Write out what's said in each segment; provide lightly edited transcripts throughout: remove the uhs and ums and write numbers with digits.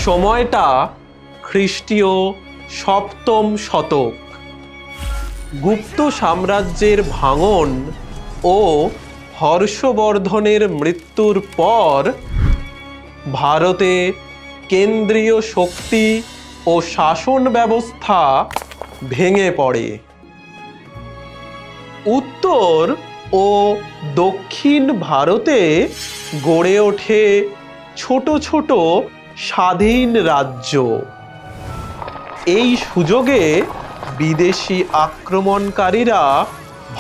সময়টা খ্রিস্টীয় সপ্তম শতক। গুপ্ত সাম্রাজ্যের ভাঙন ও হর্ষবর্ধনের মৃত্যুর পর ভারতে কেন্দ্রীয় শক্তি ও শাসন ব্যবস্থা ভেঙে পড়ে। উত্তর ও দক্ষিণ ভারতে গড়ে ওঠে ছোট ছোট স্বাধীন রাজ্য। এই সুযোগে বিদেশি আক্রমণকারীরা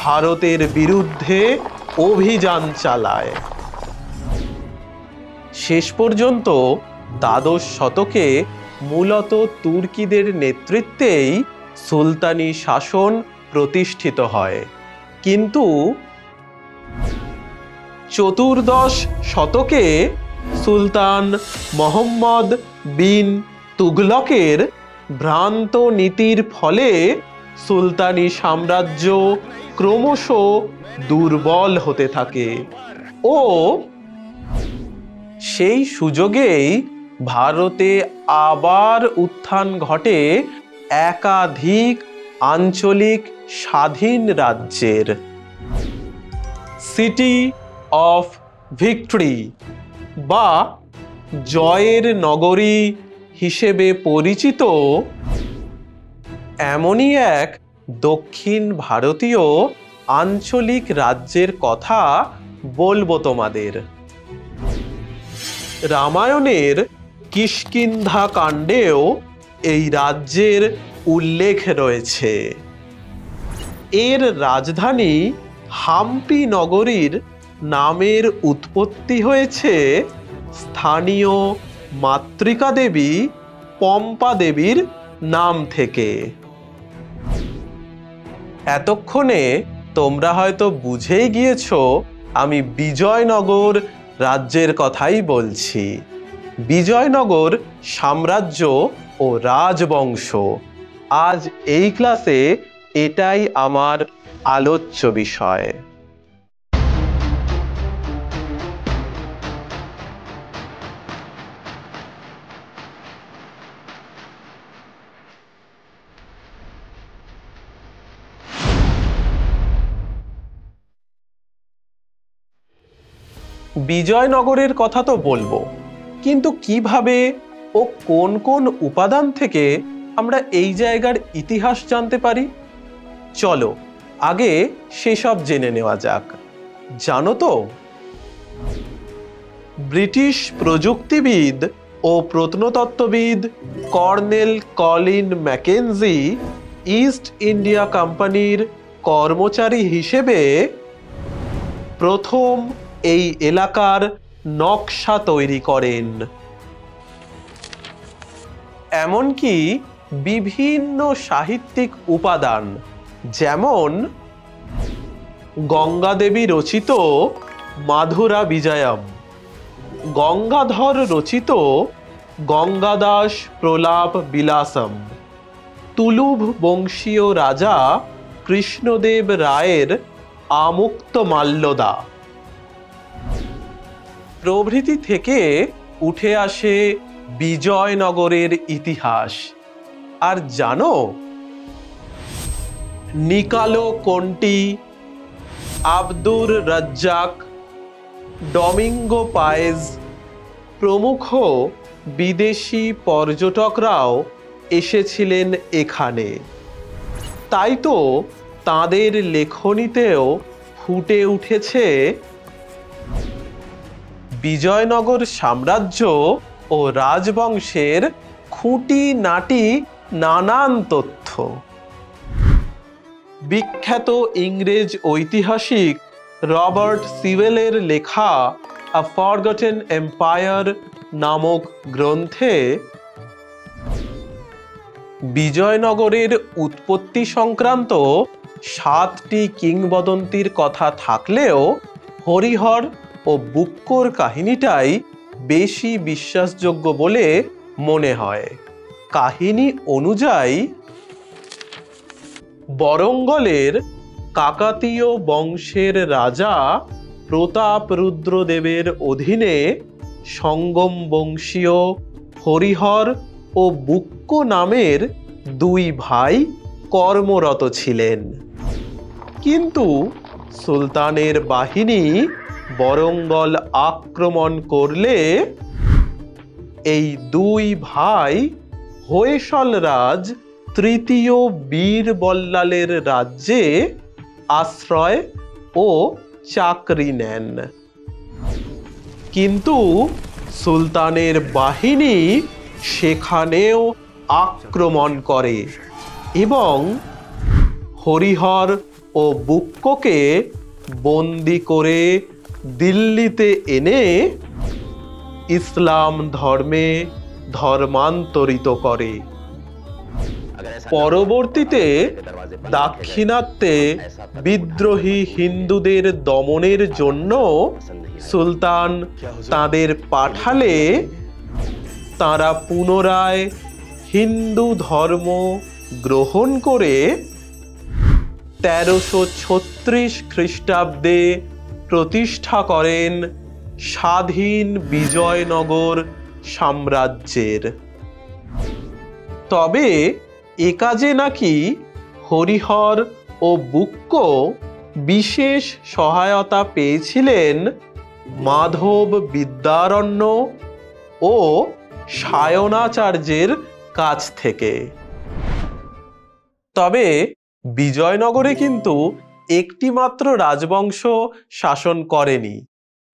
ভারতের বিরুদ্ধে অভিযান চালায়। শেষ পর্যন্ত দ্বাদশ শতকে মূলত তুর্কিদের নেতৃত্বেই সুলতানি শাসন প্রতিষ্ঠিত হয়, কিন্তু চতুর্দশ শতকে সুলতান মোহাম্মদ বিন তুগলকের ভ্রান্ত নীতির ফলে সুলতানি সাম্রাজ্য ক্রমশ দুর্বল হতে থাকে ও সেই সুযোগেই ভারতে আবার উত্থান ঘটে একাধিক আঞ্চলিক স্বাধীন রাজ্যের। সিটি অফ ভিক্টরি বা জয়ের নগরী হিসেবে পরিচিত এমনই এক দক্ষিণ ভারতীয় আঞ্চলিক রাজ্যের কথা বলবো তোমাদের। রামায়ণের কিষ্কিন্ধা কাণ্ডেও এই রাজ্যের উল্লেখ রয়েছে। এর রাজধানী হাম্পি নগরীর নামের উৎপত্তি হয়েছে স্থানীয় মাতৃকা দেবী পম্পা দেবীর নাম থেকে। এতক্ষণে তোমরা হয়তো বুঝেই গিয়েছো আমি বিজয়নগর রাজ্যের কথাই বলছি। বিজয়নগর সাম্রাজ্য ও রাজবংশ। আজ এই ক্লাসে এটাই আমার আলোচ্য বিষয়। বিজয়নগরের কথা তো বলবো, কিন্তু কিভাবে ও কোন কোন উপাদান থেকে আমরা এই জায়গার ইতিহাস জানতে পারি? চলো আগে সেসব জেনে নেওয়া যাক। জানো তো, ব্রিটিশ প্রযুক্তিবিদ ও প্রত্নতত্ত্ববিদ colonel Colin Mackenzie East India কোম্পানির কর্মচারী হিসেবে প্রথম এই এলাকার নকশা তৈরি করেন। এমনকি বিভিন্ন সাহিত্যিক উপাদান যেমন গঙ্গাদেবী রচিত মাধুরা বিজয়ম, গঙ্গাধর রচিত গঙ্গাদাস প্রলাপ বিলাসম, তুলুভ বংশীয় রাজা কৃষ্ণদেব রায়ের আমুক্ত মাল্যদা প্রভৃতি থেকে উঠে আসে বিজয়নগরের ইতিহাস। আর জানো, নিকালো কোন্টি, আব্দুর রাজ্জাক, ডমিঙ্গো পায়েজ প্রমুখ বিদেশি পর্যটকরাও এসেছিলেন এখানে। তাই তো তাদের লেখনীতেও ফুটে উঠেছে বিজয়নগর সাম্রাজ্য ও রাজবংশের খুঁটিনাটি নানান তথ্য। বিখ্যাত ইংরেজ ঐতিহাসিক রবার্ট সিওয়েলের লেখা আ ফরগটেন এম্পায়ার নামক গ্রন্থে বিজয়নগরের উৎপত্তি সংক্রান্ত 7টি কিংবদন্তির কথা থাকলেও হরিহর ও বুক্কোর কাহিনীটাই বেশি বিশ্বাসযোগ্য বলে মনে হয়। কাহিনী অনুযায়ী বরঙ্গলের কাকাতীয় বংশের রাজা প্রতাপরুদ্রদেবের অধীনে সঙ্গম বংশীয় হরিহর ও বুক্ক নামের দুই ভাই কর্মরত ছিলেন। কিন্তু সুলতানের বাহিনী বরঙ্গল আক্রমণ করলে এই দুই ভাই হোয়সল রাজ তৃতীয় বীর বল্লালের রাজ্যে আশ্রয় ও চাকরি নেন। কিন্তু সুলতানের বাহিনী সেখানেও আক্রমণ করে এবং হরিহর ও বুক্ককে বন্দি করে দিল্লিতে এনে ইসলাম ধর্মে ধর্মান্তরিত করে। পরবর্তীতে দাক্ষিণাত্যে বিদ্রোহী হিন্দুদের দমনের জন্য সুলতান তাদের পাঠালে তারা পুনরায় হিন্দু ধর্ম গ্রহণ করে 1336 খ্রিস্টাব্দে প্রতিষ্ঠা করেন স্বাধীন বিজয়নগর সাম্রাজ্যের। তবে এ কাজে নাকি হরিহর ও বুক্ক বিশেষ সহায়তা পেয়েছিলেন মাধব বিদ্যারণ্য ও সায়নাচার্যের কাছ থেকে। তবে বিজয়নগরে কিন্তু একটি মাত্র রাজবংশ শাসন করেনি,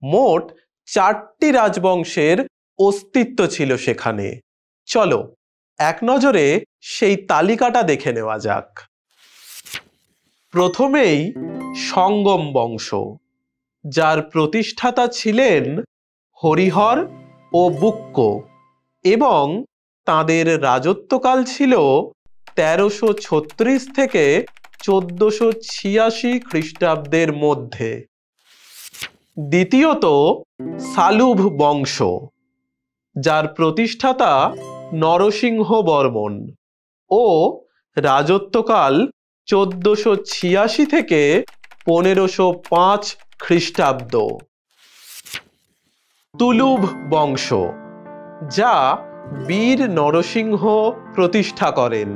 মোট 4টি রাজবংশের অস্তিত্ব ছিল সেখানে। চলো এক নজরে সেই তালিকাটা দেখে নেওয়া যাক। প্রথমেই সঙ্গম বংশ, যার প্রতিষ্ঠাতা ছিলেন হরিহর ও বুক্ক এবং তাদের রাজত্বকাল ছিল 1336 থেকে 1486 খ্রিস্টাব্দের মধ্যে। দ্বিতীয়ত সালুভ বংশ, যার প্রতিষ্ঠাতা নরসিংহ বর্মন ও রাজত্বকাল 1486 থেকে 1505 খ্রিস্টাব্দ। তুলুভ বংশ, যা বীর নরসিংহ প্রতিষ্ঠা করেন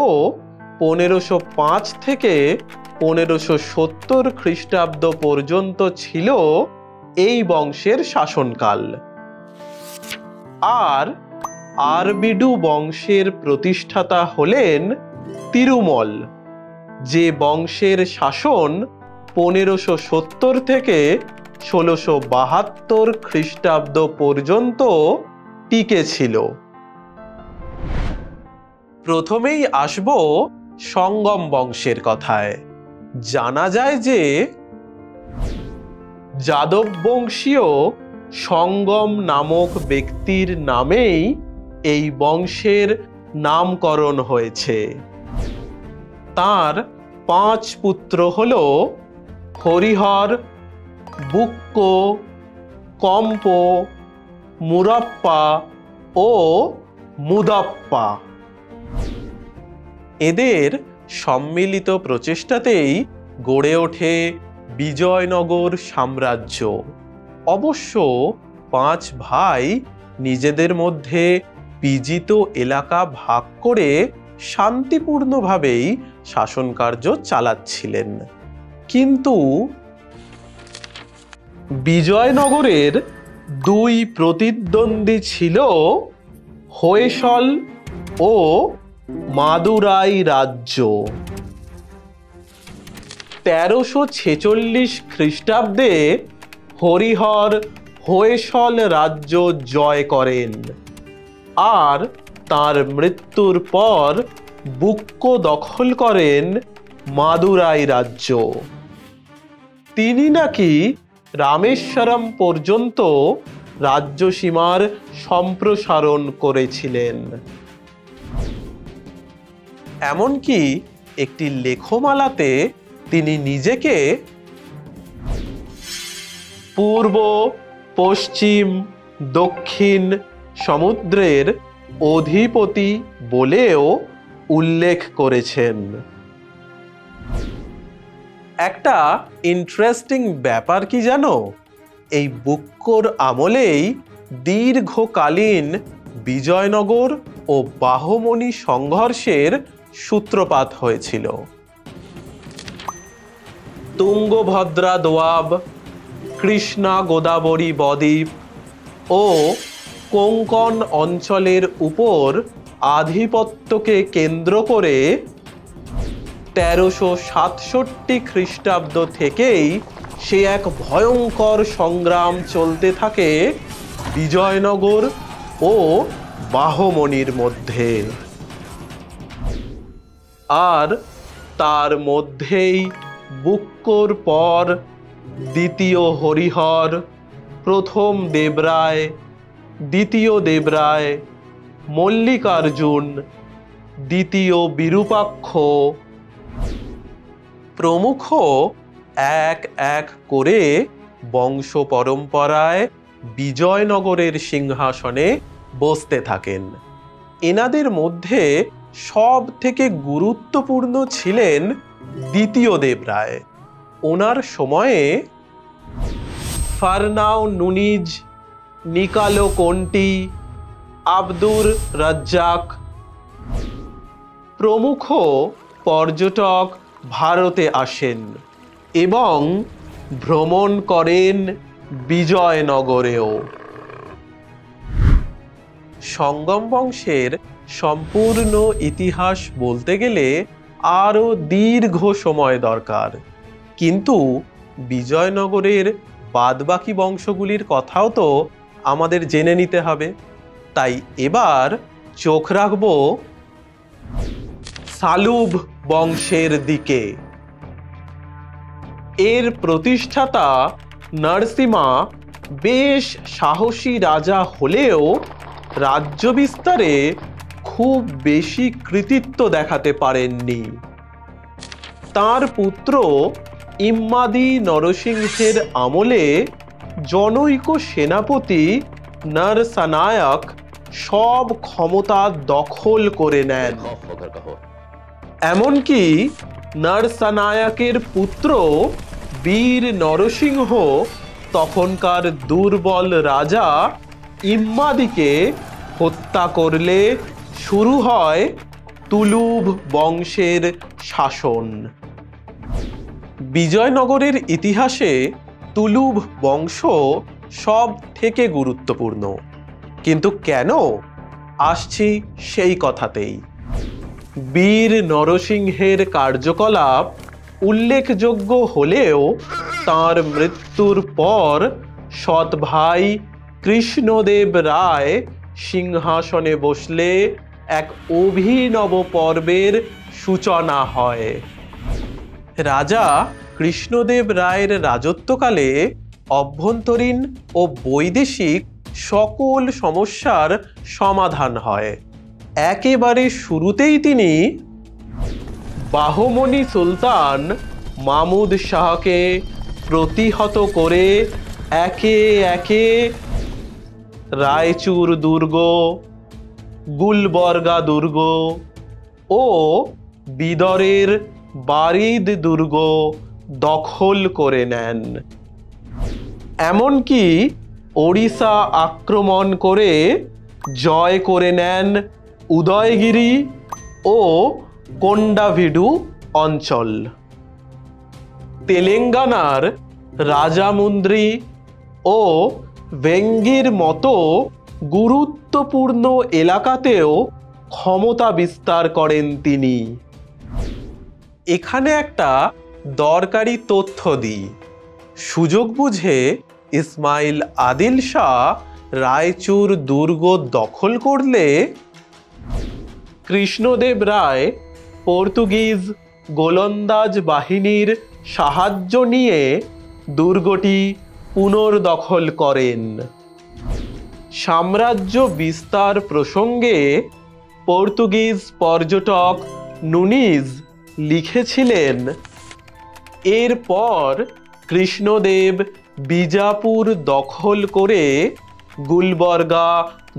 ও 1505 থেকে 1570 খ্রিস্টাব্দ পর্যন্ত ছিল এই বংশের শাসনকাল। আর আরবিডু বংশের প্রতিষ্ঠাতা হলেন তিরুমল, যে বংশের শাসন 1570 থেকে 1672 খ্রিস্টাব্দ পর্যন্ত টিকে ছিল। প্রথমেই আসব সঙ্গম বংশের কথায়। জানা যায় যে যাদব বংশীয় সঙ্গম নামক ব্যক্তির নামেই এই বংশের নামকরণ হয়েছে। তার 5 পুত্র হল হরিহর, বুক্ক, কম্প, মুরাপ্পা ও মুদাপ্পা। এদের সম্মিলিত প্রচেষ্টাতেই গড়ে ওঠে বিজয়নগর সাম্রাজ্য। অবশ্য 5 ভাই নিজেদের মধ্যে বিজিত এলাকা ভাগ করে শান্তিপূর্ণভাবেই শাসনকার্য চালাচ্ছিলেন। কিন্তু বিজয়নগরের 2 প্রতিদ্বন্দ্বী ছিল হোয়সল ও মাদুরাই রাজ্য। 1346 খ্রিস্টাব্দে হরিহর হোয়সল রাজ্য জয় করেন আর তার মৃত্যুর পর বুক্ক দখল করেন মাদুরাই রাজ্য। তিনি নাকি রামেশ্বরম পর্যন্ত রাজ্যসীমার সম্প্রসারণ করেছিলেন। এমনকি একটি লেখমালাতে তিনি নিজেকে পূর্ব, পশ্চিম, দক্ষিণ সমুদ্রের অধিপতি বলেও উল্লেখ করেছেন। একটা ইন্টারেস্টিং ব্যাপার কি জানো? এই বুক্কর আমলেই দীর্ঘকালীন বিজয়নগর ও বাহমনি সংঘর্ষের সূত্রপাত হয়েছিল। তুঙ্গভদ্রা দোয়াব, কৃষ্ণা গোদাবরী বদ্বীপ ও কোঙ্কণ অঞ্চলের উপর আধিপত্যকে কেন্দ্র করে 1367 খ্রিস্টাব্দ থেকেই সে এক ভয়ঙ্কর সংগ্রাম চলতে থাকে বিজয়নগর ও বাহমনির মধ্যে। আর তার মধ্যেই বুক্কোর পর দ্বিতীয় হরিহর, প্রথম দেবরায়, দ্বিতীয় দেবরায়, মল্লিকার্জুন, দ্বিতীয় বিরূপাক্ষ প্রমুখ এক এক করে বংশ পরম্পরায় বিজয়নগরের সিংহাসনে বসতে থাকেন। এনাদের মধ্যে সব থেকে গুরুত্বপূর্ণ ছিলেন দ্বিতীয় দেবরায়। ওনার সময়ে ফারনাও নুনিজ, নিকালো কোন্টি, আব্দুর রাজ্জাক প্রমুখ পর্যটক ভারতে আসেন এবং ভ্রমণ করেন বিজয়নগরেও। সঙ্গম বংশের সম্পূর্ণ ইতিহাস বলতে গেলে আরও দীর্ঘ সময় দরকার, কিন্তু বিজয়নগরের বাদবাকি বংশগুলির কথাও তো আমাদের জেনে নিতে হবে। তাই এবার চোখ রাখব সালুভ বংশের দিকে। এর প্রতিষ্ঠাতা নরসিমা বেশ সাহসী রাজা হলেও রাজ্য বিস্তারে খুব বেশি কৃতিত্ব দেখাতে পারেননি। তার পুত্র ইম্মাদি নরসিংহের আমলে জনৈক সেনাপতি নরসনায়ক সব ক্ষমতা দখল করে নেন। এমনকি নরসনায়কের পুত্র বীর নরসিংহ তখনকার দুর্বল রাজা ইম্মাদিকে হত্যা করলে শুরু হয় তুলুভ বংশের শাসন। বিজয়নগরের ইতিহাসে তুলুভ বংশ সব থেকে গুরুত্বপূর্ণ। কিন্তু কেন? আসছি সেই কথাতেই। বীর নরসিংহের কার্যকলাপ উল্লেখযোগ্য হলেও তাঁর মৃত্যুর পর সৎ ভাই কৃষ্ণদেব রায় সিংহাসনে বসলে এক অভিনব পর্বের সূচনা হয়। রাজা কৃষ্ণদেব রায়ের রাজত্বকালে অভ্যন্তরীণ ও বৈদেশিক সকল সমস্যার সমাধান হয়। একেবারে শুরুতেই তিনি বাহমনি সুলতান মামুদ শাহকে প্রতিহত করে একে একে রায়চুর দুর্গ, গুলবর্গা দুর্গ ও বিদরের বারিদ দুর্গ দখল করে নেন। এমনকি ওড়িশা আক্রমণ করে জয় করে নেন উদয়গিরি ও কোন্ডাভিডু অঞ্চল। তেলেঙ্গানার রাজামুন্দ্রি ও ভেঙ্গির মতো গুরুত্বপূর্ণ এলাকাতেও ক্ষমতা বিস্তার করেন তিনি। এখানে একটা দরকারি তথ্য দিই। সুযোগ বুঝে ইসমাইল আদিল শাহ রায়চুর দুর্গ দখল করলে কৃষ্ণদেব রায় পর্তুগিজ গোলন্দাজ বাহিনীর সাহায্য নিয়ে দুর্গটি পুনর্দখল করেন। সাম্রাজ্য বিস্তার প্রসঙ্গে পর্তুগিজ পর্যটক নুনিজ লিখেছিলেন, এরপর কৃষ্ণদেব বিজাপুর দখল করে গুলবর্গা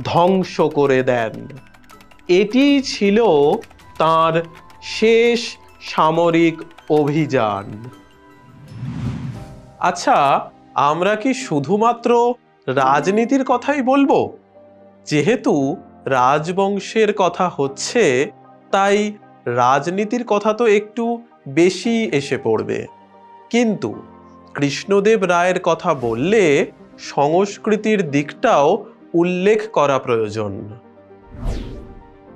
ধ্বংস করে দেন। এটি ছিল তাঁর শেষ সামরিক অভিযান। আচ্ছা, আমরা কি শুধুমাত্র রাজনীতির কথাই বলবো? যেহেতু রাজবংশের কথা হচ্ছে, তাই রাজনীতির কথা তো একটু বেশি এসে পড়বে। কিন্তু কৃষ্ণদেব রায়ের কথা বললে সংস্কৃতির দিকটাও উল্লেখ করা প্রয়োজন।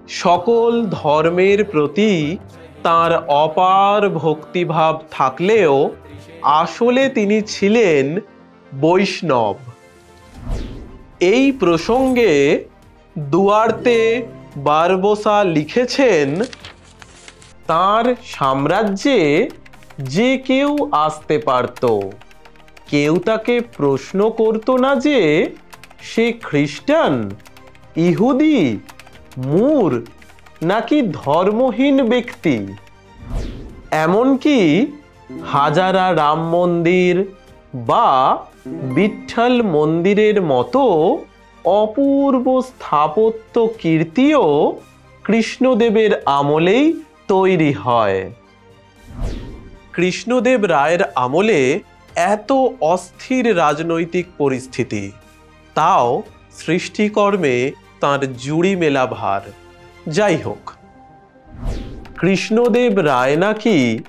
সকল ধর্মের প্রতি তার অপার ভক্তিভাব থাকলেও আসলে তিনি ছিলেন বৈষ্ণব। এই প্রসঙ্গে দুয়ার্তে বারবোসা লিখেছেন, তার সাম্রাজ্যে যে কেউ আসতে পারত, কেউ তাকে প্রশ্ন করত না যে সে খ্রিস্টান, ইহুদি, মূর নাকি ধর্মহীন ব্যক্তি। এমনকি হাজারা রাম মন্দির বা বিঠ্ঠল মন্দিরের মতো অপূর্ব স্থাপত্য কীর্তিও কৃষ্ণদেবের আমলেই তৈরি হয়। কৃষ্ণদেব রায়ের আমলে এত অস্থির রাজনৈতিক পরিস্থিতি, তাও সৃষ্টিকর্মে তাঁর জুড়ি মেলা ভার। যাই হোক, কৃষ্ণদেব রায় নাকি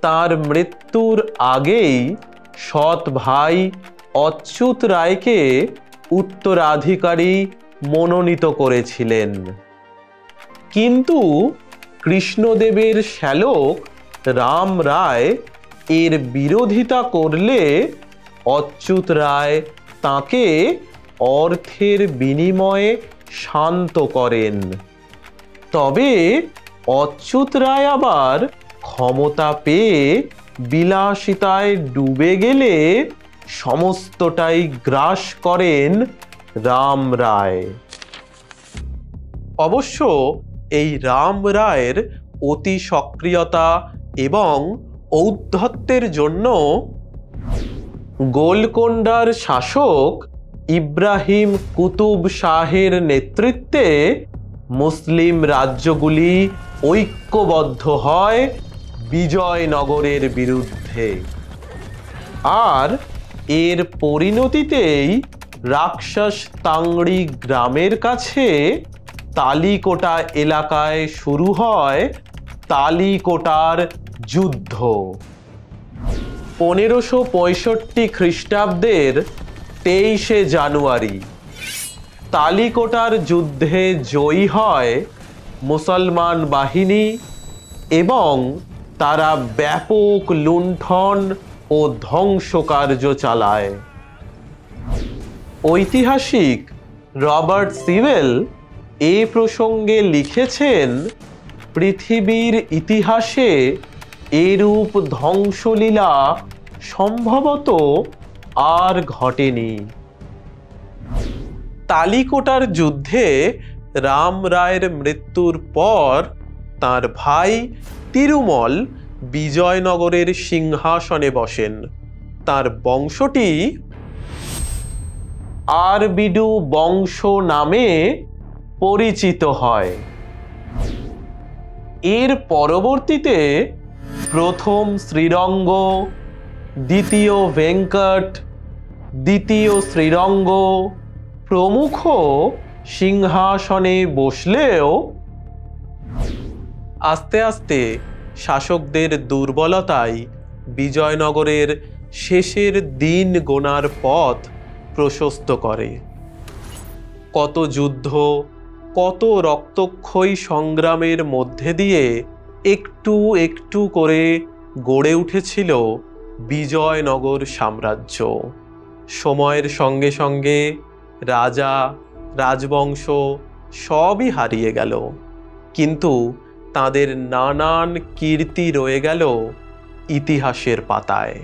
তাঁর মৃত্যুর আগেই সৎ ভাই অচ্যুত রায়কে উত্তরাধিকারী মনোনীত করেছিলেন। কিন্তু কৃষ্ণদেবের শ্যালক রাম রায় এর বিরোধিতা করলে অচ্যুত রায় তাঁকে অর্থের বিনিময়ে শান্ত করেন। তবে অচ্যুত রায় আবার ক্ষমতা পেয়ে বিলাসিতায় ডুবে গেলে সমস্তটাই গ্রাস করেন রাম রায়। অবশ্য এই রাম রায়ের অতি সক্রিয়তা এবং ঔদ্ধত্যের জন্য গোলকোন্ডার শাসক ইব্রাহিম কুতুব শাহের নেতৃত্বে মুসলিম রাজ্যগুলি ঐক্যবদ্ধ হয় বিজয়নগরের বিরুদ্ধে। আর এর পরিণতিতেই রাক্ষস তাংড়ি গ্রামের কাছে তালিকোটা এলাকায় শুরু হয় তালিকোটার যুদ্ধ। 1565 খ্রিস্টাব্দের 23শে জানুয়ারি তালিকোটার যুদ্ধে জয়ী হয় মুসলমান বাহিনী এবং তারা ব্যাপক লুণ্ঠন ও ধ্বংসকার্য চালায়। ঐতিহাসিক রবার্ট সিভেল এ প্রসঙ্গে লিখেছেন, পৃথিবীর ইতিহাসে এরূপ ধ্বংসলীলা সম্ভবত আর ঘটেনি। তালিকোটার যুদ্ধে রাম রায়ের মৃত্যুর পর তার ভাই তিরুমল বিজয়নগরের সিংহাসনে বসেন। তার বংশটি আরবিডু বংশ নামে পরিচিত হয়। এর পরবর্তীতে প্রথম শ্রীরঙ্গ, দ্বিতীয় ভেঙ্কট, দ্বিতীয় শ্রীরঙ্গ প্রমুখ সিংহাসনে বসলেও আস্তে আস্তে শাসকদের দুর্বলতায় বিজয়নগরের শেষের দিন গোনার পথ প্রশস্ত করে। কত যুদ্ধ, কত রক্তক্ষয়ী সংগ্রামের মধ্যে দিয়ে একটু একটু করে গড়ে উঠেছিল বিজয়নগর সাম্রাজ্য। সময়ের সঙ্গে সঙ্গে রাজা, রাজবংশ সবই হারিয়ে গেল, কিন্তু তাদের নানান কীর্তি রয়ে গেল ইতিহাসের পাতায়।